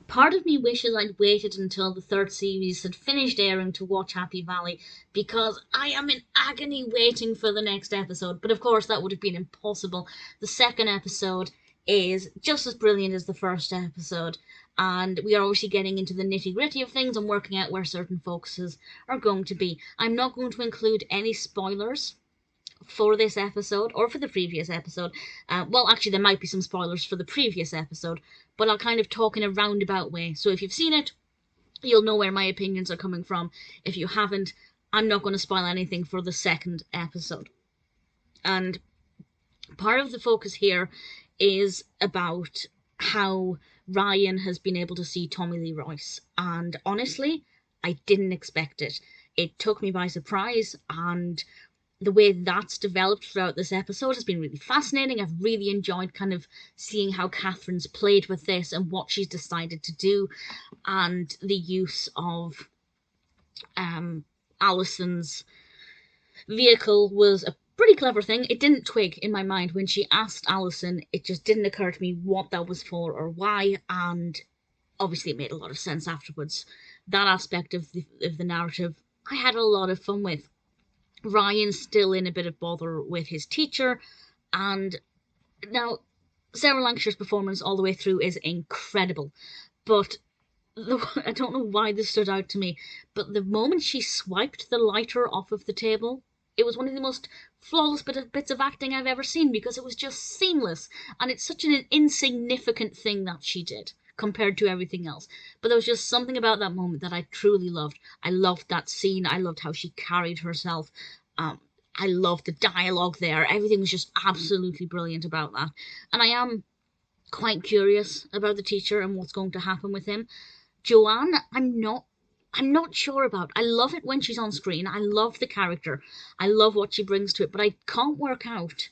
Part of me wishes I'd waited until the third series had finished airing to watch Happy Valley, because I am in agony waiting for the next episode. But of course, that would have been impossible. The second episode is just as brilliant as the first episode, and we are obviously getting into the nitty-gritty of things and working out where certain focuses are going to be. I'm not going to include any spoilers for this episode or for the previous episode. Well, actually, there might be some spoilers for the previous episode, but I'll kind of talk in a roundabout way. So if you've seen it, you'll know where my opinions are coming from. If you haven't, I'm not going to spoil anything for the second episode. And part of the focus here is about how Ryan has been able to see Tommy Lee Royce. And honestly, I didn't expect it. It took me by surprise, and the way that's developed throughout this episode has been really fascinating. I've really enjoyed kind of seeing how Catherine's played with this and what she's decided to do, and the use of Alison's vehicle was a pretty clever thing. It didn't twig in my mind when she asked Alison. It just didn't occur to me what that was for or why, and obviously it made a lot of sense afterwards. That aspect of the narrative I had a lot of fun with. Ryan's still in a bit of bother with his teacher, and now Sarah Lancashire's performance all the way through is incredible, but I don't know why this stood out to me, but the moment she swiped the lighter off of the table, it was one of the most flawless bits of acting I've ever seen, because it was just seamless, and it's such an insignificant thing that she did compared to everything else. But there was just something about that moment that I truly loved. I loved that scene. I loved how she carried herself. I loved the dialogue there. Everything was just absolutely brilliant about that. And I am quite curious about the teacher and what's going to happen with him. Joanna, I'm not sure about. I love it when she's on screen. I love the character. I love what she brings to it, but I can't work out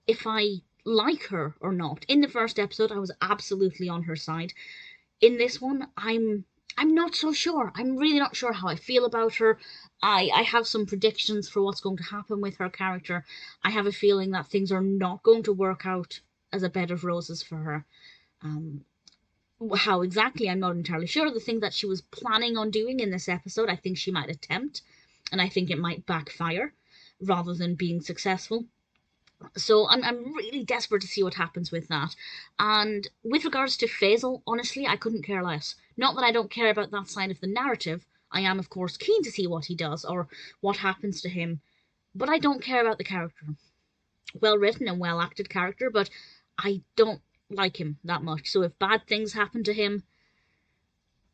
if I like her or not. In the first episode, I was absolutely on her side. In this one, I'm not so sure. I'm really not sure how I feel about her. I have some predictions for what's going to happen with her character. I have a feeling that things are not going to work out as a bed of roses for her. How exactly, I'm not entirely sure. The thing that she was planning on doing in this episode, I think she might attempt, and I think it might backfire rather than being successful. So I'm really desperate to see what happens with that. And with regards to Faisal, honestly, I couldn't care less. Not that I don't care about that side of the narrative. I am, of course, keen to see what he does or what happens to him, but I don't care about the character. Well written and well acted character, but I don't like him that much. So if bad things happen to him,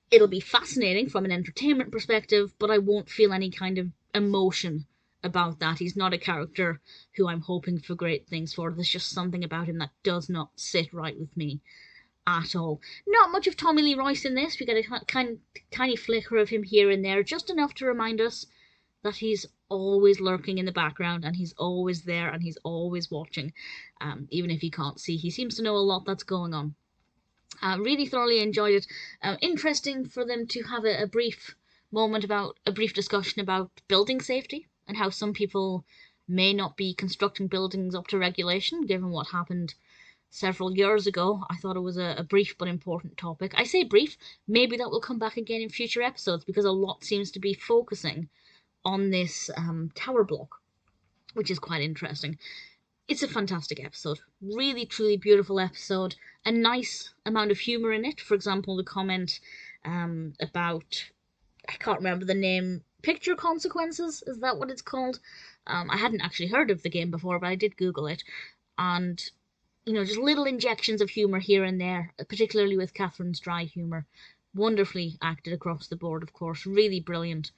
it'll be fascinating from an entertainment perspective, but I won't feel any kind of emotion about that. He's not a character who I'm hoping for great things for. There's just something about him that does not sit right with me at all. Not much of Tommy Lee Royce in this. We get a tiny flicker of him here and there, just enough to remind us that he's always lurking in the background, and he's always there, and he's always watching. Even if he can't see, he seems to know a lot that's going on. Really thoroughly enjoyed it. Interesting for them to have a brief discussion about building safety and how some people may not be constructing buildings up to regulation, given what happened several years ago. I thought it was a brief but important topic. I say brief, maybe that will come back again in future episodes, because a lot seems to be focusing on this tower block, which is quite interesting. It's a fantastic episode. Really, truly beautiful episode. A nice amount of humour in it. For example, the comment about, I can't remember the name, Picture Consequences, is that what it's called? I hadn't actually heard of the game before, but I did Google it. And, just little injections of humour here and there, particularly with Catherine's dry humour. Wonderfully acted across the board, of course. Really brilliant.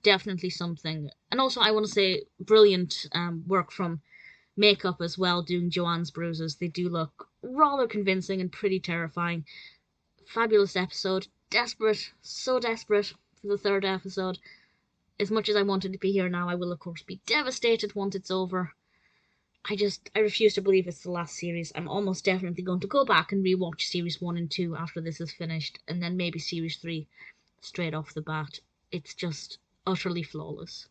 Definitely something. And also, I want to say, brilliant work from makeup as well, doing Joanne's bruises. They do look rather convincing and pretty terrifying. Fabulous episode. Desperate, so desperate for the third episode. As much as I wanted to be here now, I will of course be devastated once it's over. I refuse to believe it's the last series. I'm almost definitely going to go back and rewatch series 1 and 2 after this is finished, and then maybe series 3 straight off the bat. It's just utterly flawless.